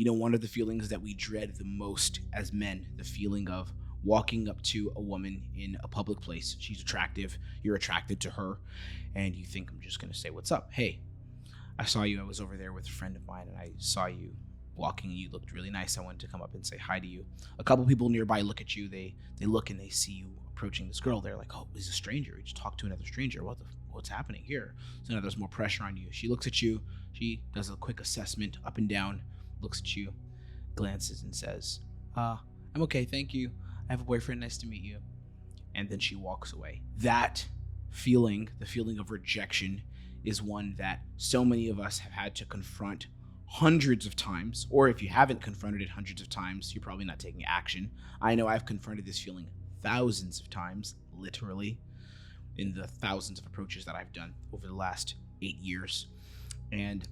One of the feelings that we dread the most as men, the feeling of walking up to a woman in a public place. She's attractive, you're attracted to her, and you think, I'm just going to say, what's up? Hey, I saw you. I was over there with a friend of mine, and I saw you walking. You looked really nice. I wanted to come up and say hi to you. A couple people nearby look at you. They look and they see you approaching this girl. They're like, oh, he's a stranger. You just talked to another stranger. What's happening here? So now there's more pressure on you. She looks at you. She does a quick assessment up and down, looks at you, glances and says, I'm okay, thank you. I have a boyfriend. Nice to meet you. And then she walks away. That feeling, the feeling of rejection, is one that so many of us have had to confront hundreds of times. Or if you haven't confronted it hundreds of times, you're probably not taking action. I know I've confronted this feeling thousands of times, literally, in the thousands of approaches that I've done over the last 8 years. And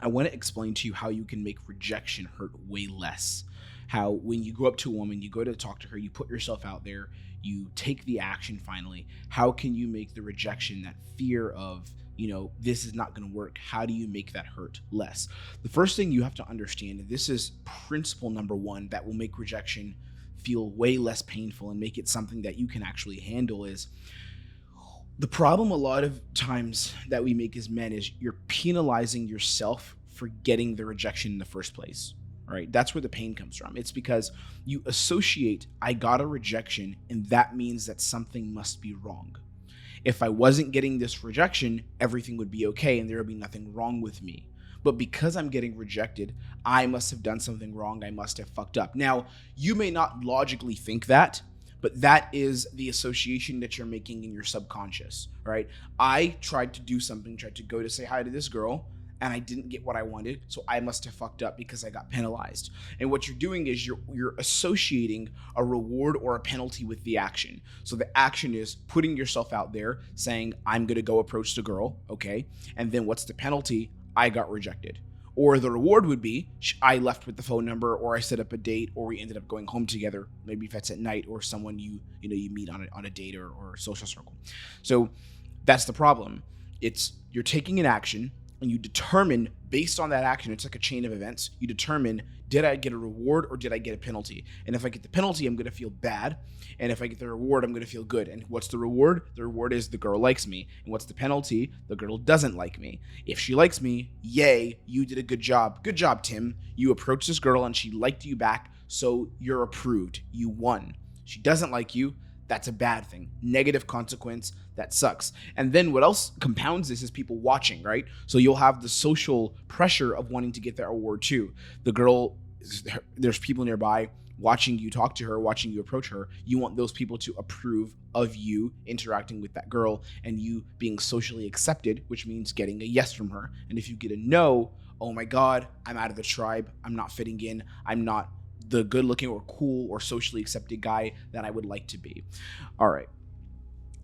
I want to explain to you how you can make rejection hurt way less. How when you go up to a woman, you go to talk to her, you put yourself out there, you take the action finally. How can you make the rejection, that fear of, this is not going to work, how do you make that hurt less? The first thing you have to understand, and this is principle number one that will make rejection feel way less painful and make it something that you can actually handle, is the problem a lot of times that we make as men is you're penalizing yourself for getting the rejection in the first place. Right? That's where the pain comes from. It's because you associate, I got a rejection, and that means that something must be wrong. If I wasn't getting this rejection, everything would be okay and there would be nothing wrong with me. But because I'm getting rejected, I must have done something wrong. I must have fucked up. Now, you may not logically think that, but that is the association that you're making in your subconscious, right? I tried to do something, tried to go to say hi to this girl, and I didn't get what I wanted, so I must have fucked up because I got penalized. And what you're doing is you're associating a reward or a penalty with the action. So the action is putting yourself out there, saying, I'm going to go approach the girl, okay? And then what's the penalty? I got rejected. Or the reward would be, I left with the phone number, or I set up a date, or we ended up going home together, maybe if that's at night, or someone you meet on a date or a social circle. So that's the problem. You're taking an action, and you determine based on that action, it's like a chain of events. You determine, did I get a reward or did I get a penalty? And if I get the penalty, I'm going to feel bad. And if I get the reward, I'm going to feel good. And what's the reward? The reward is the girl likes me. And what's the penalty? The girl doesn't like me. If she likes me, yay, you did a good job. Good job, Tim. You approached this girl and she liked you back, so you're approved. You won. She doesn't like you. That's a bad thing. Negative consequence. That sucks. And then what else compounds this is people watching, right? So you'll have the social pressure of wanting to get that reward too. The girl, there's people nearby watching you talk to her, watching you approach her. You want those people to approve of you interacting with that girl and you being socially accepted, which means getting a yes from her. And if you get a no, oh my God, I'm out of the tribe. I'm not fitting in. I'm not the good looking or cool or socially accepted guy that I would like to be. All right.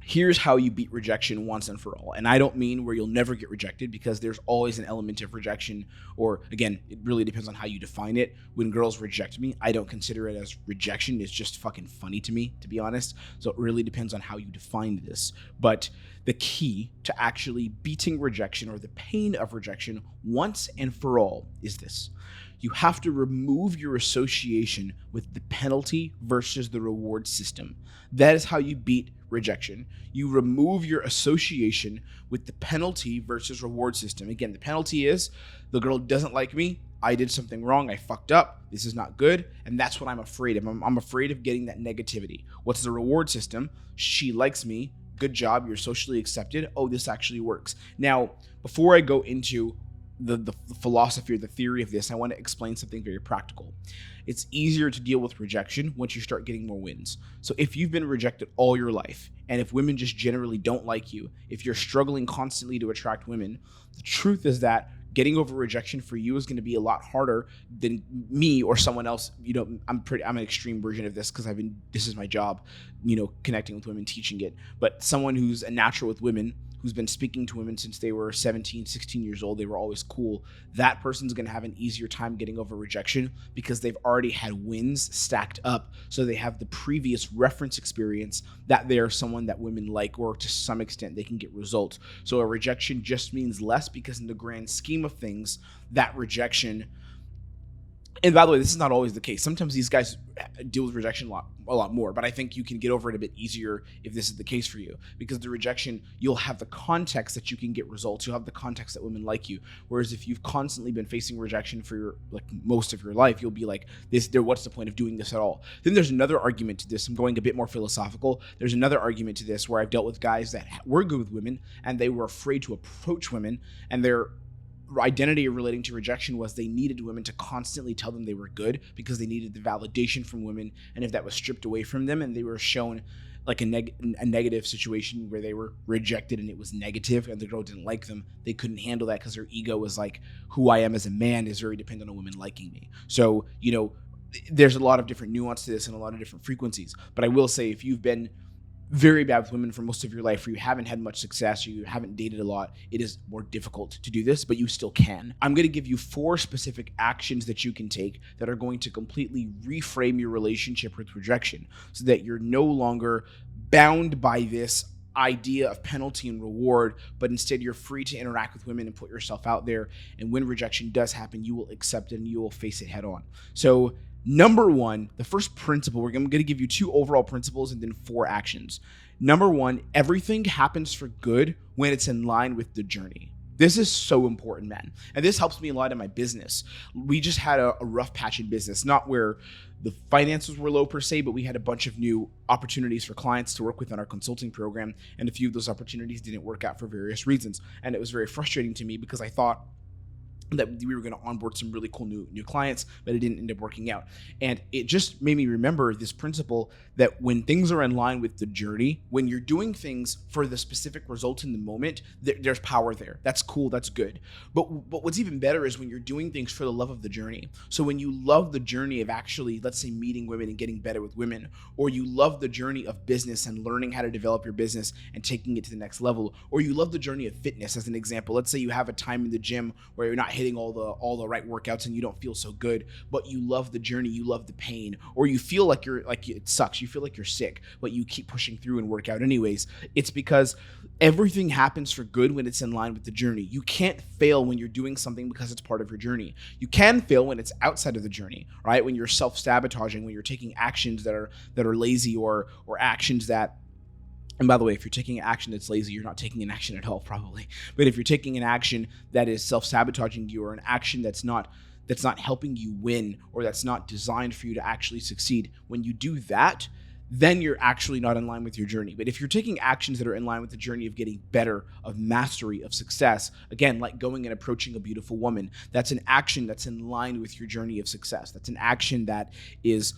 Here's how you beat rejection once and for all. And I don't mean where you'll never get rejected, because there's always an element of rejection, or again, it really depends on how you define it. When girls reject me, I don't consider it as rejection. It's just fucking funny to me, to be honest. So it really depends on how you define this. But the key to actually beating rejection, or the pain of rejection once and for all, is this. You have to remove your association with the penalty versus the reward system. That is how you beat rejection. You remove your association with the penalty versus reward system. Again, the penalty is the girl doesn't like me. I did something wrong. I fucked up. This is not good. And that's what I'm afraid of. I'm afraid of getting that negativity. What's the reward system? She likes me. Good job. You're socially accepted. Oh, this actually works. Now, before I go into the philosophy or the theory of this, I want to explain something very practical. It's easier to deal with rejection once you start getting more wins. So if you've been rejected all your life, and if women just generally don't like you, if you're struggling constantly to attract women, the truth is that getting over rejection for you is going to be a lot harder than me or someone else. I'm an extreme version of this because this is my job, connecting with women, teaching it. But someone who's a natural with women, who's been speaking to women since they were 17, 16 years old, they were always cool, that person's going to have an easier time getting over rejection because they've already had wins stacked up. So they have the previous reference experience that they are someone that women like, or to some extent they can get results. So a rejection just means less, because in the grand scheme of things, that rejection And by the way, this is not always the case. Sometimes these guys deal with rejection a lot more, but I think you can get over it a bit easier if this is the case for you, because the rejection, you'll have the context that you can get results. You'll have the context that women like you. Whereas if you've constantly been facing rejection for most of your life, you'll be like, what's the point of doing this at all? Then there's another argument to this. I'm going a bit more philosophical. There's another argument to this where I've dealt with guys that were good with women and they were afraid to approach women, and their identity relating to rejection was they needed women to constantly tell them they were good because they needed the validation from women. And if that was stripped away from them and they were shown like a negative situation where they were rejected and it was negative and the girl didn't like them, they couldn't handle that because their ego was like, who I am as a man is very dependent on women liking me. So, there's a lot of different nuance to this and a lot of different frequencies. But I will say, if you've been very bad with women for most of your life, or you haven't had much success, or you haven't dated a lot, it is more difficult to do this, but you still can. I'm going to give you 4 specific actions that you can take that are going to completely reframe your relationship with rejection so that you're no longer bound by this idea of penalty and reward, but instead you're free to interact with women and put yourself out there. And when rejection does happen, you will accept it and you will face it head on. So number 1, the first principle, I'm going to give you 2 overall principles and then 4 actions. Number 1, everything happens for good when it's in line with the journey. This is so important, man. And this helps me a lot in my business. We just had a rough patch in business, not where the finances were low per se, but we had a bunch of new opportunities for clients to work with in our consulting program. And a few of those opportunities didn't work out for various reasons. And it was very frustrating to me because I thought that we were going to onboard some really cool new clients, but it didn't end up working out. And it just made me remember this principle that when things are in line with the journey, when you're doing things for the specific result in the moment, there's power there. That's cool. That's good. But what's even better is when you're doing things for the love of the journey. So when you love the journey of actually, let's say, meeting women and getting better with women, or you love the journey of business and learning how to develop your business and taking it to the next level, or you love the journey of fitness as an example. Let's say you have a time in the gym where you're not hitting all the right workouts and you don't feel so good, but you love the journey, you love the pain, or you feel like it sucks, you feel like you're sick, but you keep pushing through and work out anyways. It's because everything happens for good when it's in line with the journey. You can't fail when you're doing something because it's part of your journey. You can fail when it's outside of the journey, right? When you're self-sabotaging, when you're taking actions that are lazy or actions that, and by the way, if you're taking an action that's lazy, you're not taking an action at all, probably. But if you're taking an action that is self-sabotaging you, or an action that's not helping you win, or that's not designed for you to actually succeed, when you do that, then you're actually not in line with your journey. But if you're taking actions that are in line with the journey of getting better, of mastery, of success, again, like going and approaching a beautiful woman, that's an action that's in line with your journey of success. That's an action that is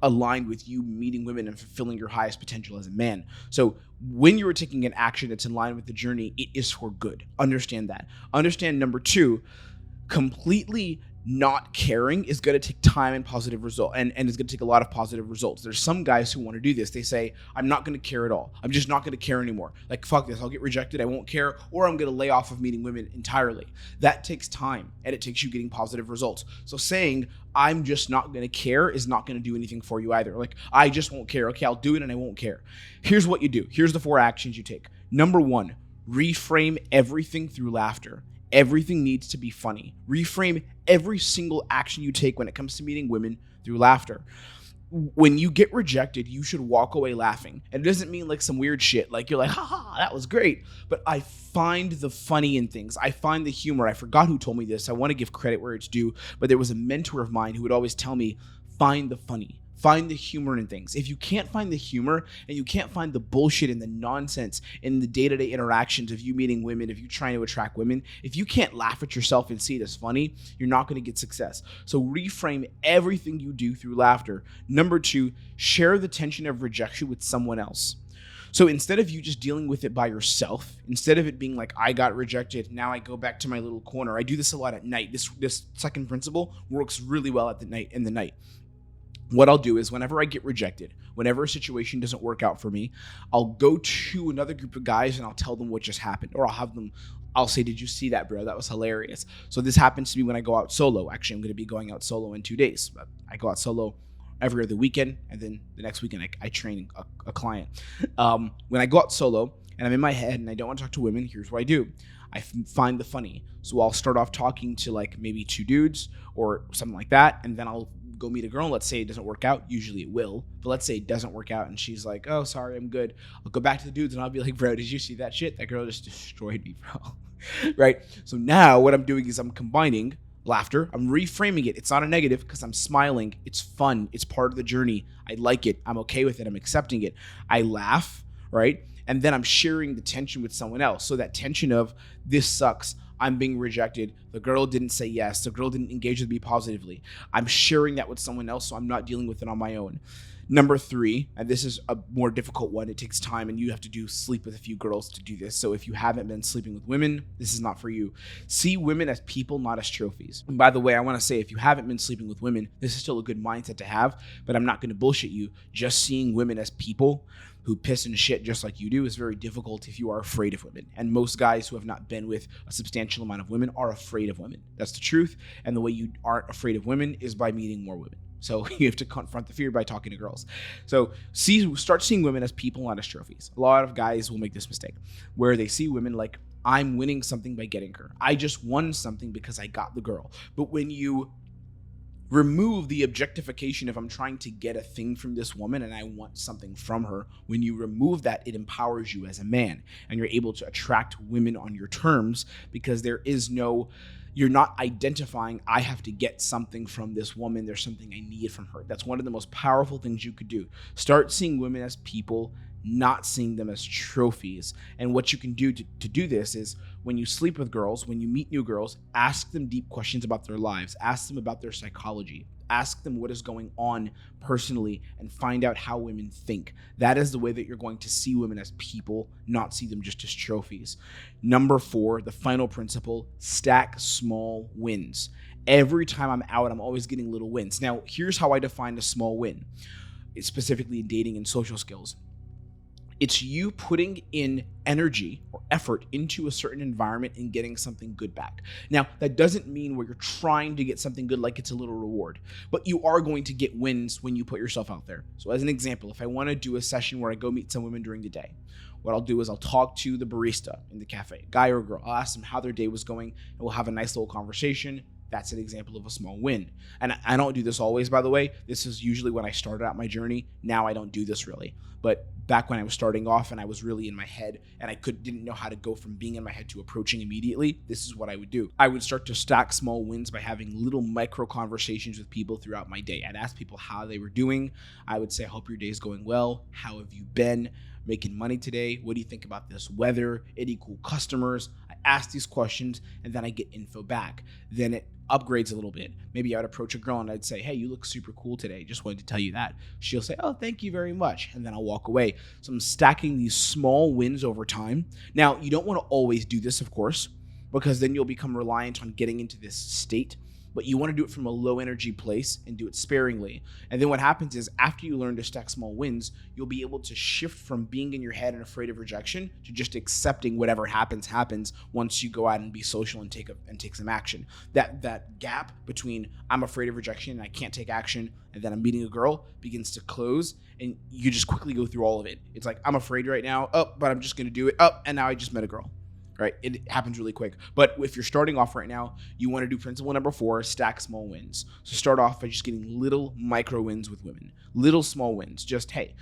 aligned with you meeting women and fulfilling your highest potential as a man. So when you are taking an action that's in line with the journey, it is for good. Understand that. Understand number 2, completely not caring is going to take time and positive result, and it's going to take a lot of positive results. There's some guys who want to do this. They say, I'm not going to care at all. I'm just not going to care anymore. Like, fuck this. I'll get rejected. I won't care, or I'm going to lay off of meeting women entirely. That takes time, and it takes you getting positive results. So saying, I'm just not going to care is not going to do anything for you either. Like, I just won't care. Okay, I'll do it and I won't care. Here's what you do. Here's the 4 actions you take. Number 1, reframe everything through laughter. Everything needs to be funny. Reframe every single action you take when it comes to meeting women through laughter. When you get rejected, you should walk away laughing. And it doesn't mean like some weird shit, like you're like, haha, that was great. But I find the funny in things. I find the humor. I forgot who told me this. I want to give credit where it's due, but there was a mentor of mine who would always tell me, find the funny. Find the humor in things. If you can't find the humor and you can't find the bullshit and the nonsense in the day-to-day interactions of you meeting women, if you're trying to attract women, if you can't laugh at yourself and see it as funny, you're not going to get success. So reframe everything you do through laughter. Number 2, share the tension of rejection with someone else. So instead of you just dealing with it by yourself, instead of it being like, I got rejected, now I go back to my little corner. I do this a lot at night. This second principle works really well at the night. What I'll do is whenever I get rejected, whenever a situation doesn't work out for me, I'll go to another group of guys and I'll tell them what just happened. Or I'll say, did you see that, bro? That was hilarious. So this happens to me when I go out solo. Actually, I'm going to be going out solo in 2 days. But I go out solo every other weekend, and then the next weekend I train a client. When I go out solo, and I'm in my head and I don't want to talk to women, here's what I do. I find the funny. So I'll start off talking to like maybe two dudes or something like that, and then I'll go meet a girl. Let's say it doesn't work out. Usually it will, but let's say it doesn't work out and she's like, oh, sorry, I'm good. I'll go back to the dudes and I'll be like, bro, did you see that shit? That girl just destroyed me, bro. Right? So now what I'm doing is I'm combining laughter. I'm reframing it. It's not a negative because I'm smiling. It's fun. It's part of the journey. I like it. I'm okay with it. I'm accepting it. I laugh, right? And then I'm sharing the tension with someone else. So that tension of this sucks. I'm being rejected. The girl didn't say yes. The girl didn't engage with me positively. I'm sharing that with someone else, so I'm not dealing with it on my own. Number 3, and this is a more difficult one. It takes time, and you have to sleep with a few girls to do this. So if you haven't been sleeping with women, this is not for you. See women as people, not as trophies. And by the way, I want to say if you haven't been sleeping with women, this is still a good mindset to have, but I'm not going to bullshit you. Just seeing women as people who piss and shit just like you do is very difficult if you are afraid of women. And most guys who have not been with a substantial amount of women are afraid of women. That's the truth. And the way you aren't afraid of women is by meeting more women. So you have to confront the fear by talking to girls. So start seeing women as people, not as trophies. A lot of guys will make this mistake where they see women like, I'm winning something by getting her. I just won something because I got the girl. But when you remove the objectification of I'm trying to get a thing from this woman and I want something from her, when you remove that, it empowers you as a man and you're able to attract women on your terms because you're not identifying, I have to get something from this woman. There's something I need from her. That's one of the most powerful things you could do. Start seeing women as people, not seeing them as trophies. And what you can do to do this is when you sleep with girls, when you meet new girls, ask them deep questions about their lives. Ask them about their psychology. Ask them what is going on personally and find out how women think. That is the way that you're going to see women as people, not see them just as trophies. Number 4, the final principle, stack small wins. Every time I'm out, I'm always getting little wins. Now, here's how I define a small win, specifically in dating and social skills. It's you putting in energy or effort into a certain environment and getting something good back. Now, that doesn't mean where you're trying to get something good like it's a little reward, but you are going to get wins when you put yourself out there. So as an example, if I want to do a session where I go meet some women during the day, what I'll do is I'll talk to the barista in the cafe, guy or girl. I'll ask them how their day was going and we'll have a nice little conversation. That's an example of a small win. And I don't do this always, by the way. This is usually when I started out my journey. Now I don't do this really. But back when I was starting off and I was really in my head and I didn't know how to go from being in my head to approaching immediately, this is what I would do. I would start to stack small wins by having little micro conversations with people throughout my day. I'd ask people how they were doing. I would say, I hope your day is going well. How have you been? Making money today? What do you think about this weather? Any cool customers? I ask these questions and then I get info back. Then it upgrades a little bit. Maybe I would approach a girl and I'd say, hey, you look super cool today. Just wanted to tell you that. She'll say, oh, thank you very much. And then I'll walk away. So I'm stacking these small wins over time. Now, you don't want to always do this, of course, because then you'll become reliant on getting into this state. But you want to do it from a low energy place and do it sparingly. And then what happens is after you learn to stack small wins, you'll be able to shift from being in your head and afraid of rejection to just accepting whatever happens once you go out and be social and take some action. That gap between I'm afraid of rejection and I can't take action and then I'm meeting a girl begins to close and you just quickly go through all of it. It's like, I'm afraid right now. Oh, but I'm just going to do it. Oh, and now I just met a girl. Right? It happens really quick. But if you're starting off right now, you want to do principle number 4, stack small wins. So start off by just getting little micro wins with women, little small wins. Just, hey,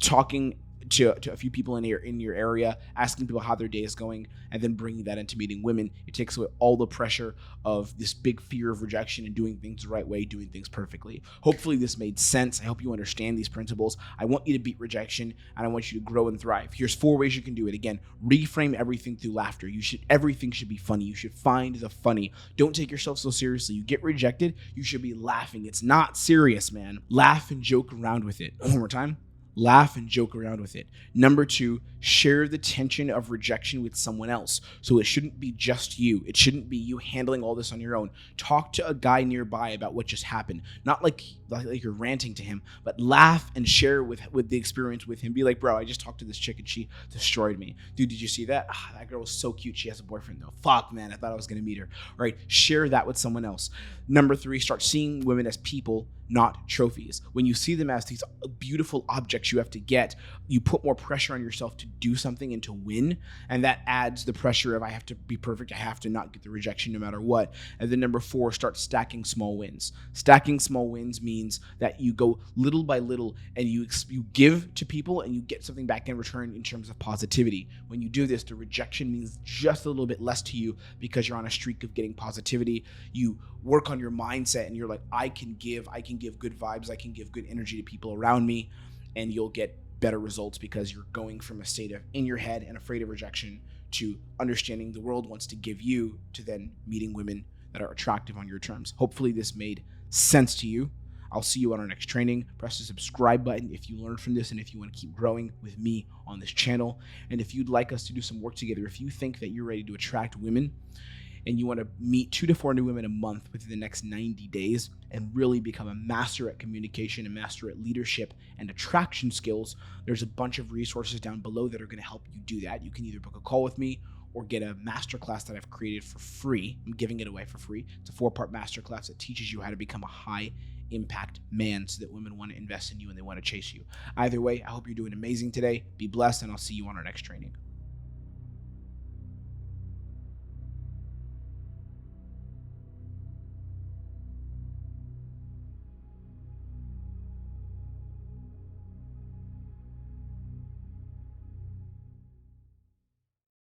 talking to a few people in your area, asking people how their day is going, and then bringing that into meeting women. It takes away all the pressure of this big fear of rejection and doing things the right way, doing things perfectly. Hopefully this made sense. I hope you understand these principles. I want you to beat rejection and I want you to grow and thrive. Here's 4 ways you can do it. Again, reframe everything through laughter. Everything should be funny. You should find the funny. Don't take yourself so seriously. You get rejected, you should be laughing. It's not serious, man. Laugh and joke around with it. One more time. Laugh and joke around with it. Number 2, share the tension of rejection with someone else. So it shouldn't be just you. It shouldn't be you handling all this on your own. Talk to a guy nearby about what just happened. Not like you're ranting to him, but laugh and share with the experience with him. Be like, bro, I just talked to this chick and she destroyed me. Dude, did you see that? That girl was so cute. She has a boyfriend though. Fuck, man, I thought I was going to meet her. All right, share that with someone else. Number 3, start seeing women as people, not trophies. When you see them as these beautiful objects you have to get, you put more pressure on yourself to do something and to win. And that adds the pressure of I have to be perfect. I have to not get the rejection no matter what. And then number 4, start stacking small wins. Stacking small wins means that you go little by little and you give to people and you get something back in return in terms of positivity. When you do this, the rejection means just a little bit less to you because you're on a streak of getting positivity. You work on your mindset and you're like, I can give good vibes, I can give good energy to people around me, and you'll get better results because you're going from a state of in your head and afraid of rejection to understanding the world wants to give you to then meeting women that are attractive on your terms. Hopefully this made sense to you. I'll see you on our next training. Press the subscribe button if you learned from this and if you want to keep growing with me on this channel. And if you'd like us to do some work together, if you think that you're ready to attract women and you want to meet 2 to 4 new women a month within the next 90 days and really become a master at communication, a master at leadership and attraction skills, there's a bunch of resources down below that are going to help you do that. You can either book a call with me or get a masterclass that I've created for free. I'm giving it away for free. It's a 4-part masterclass that teaches you how to become a high impact man so that women want to invest in you and they want to chase you. Either way, I hope you're doing amazing today. Be blessed, and I'll see you on our next training.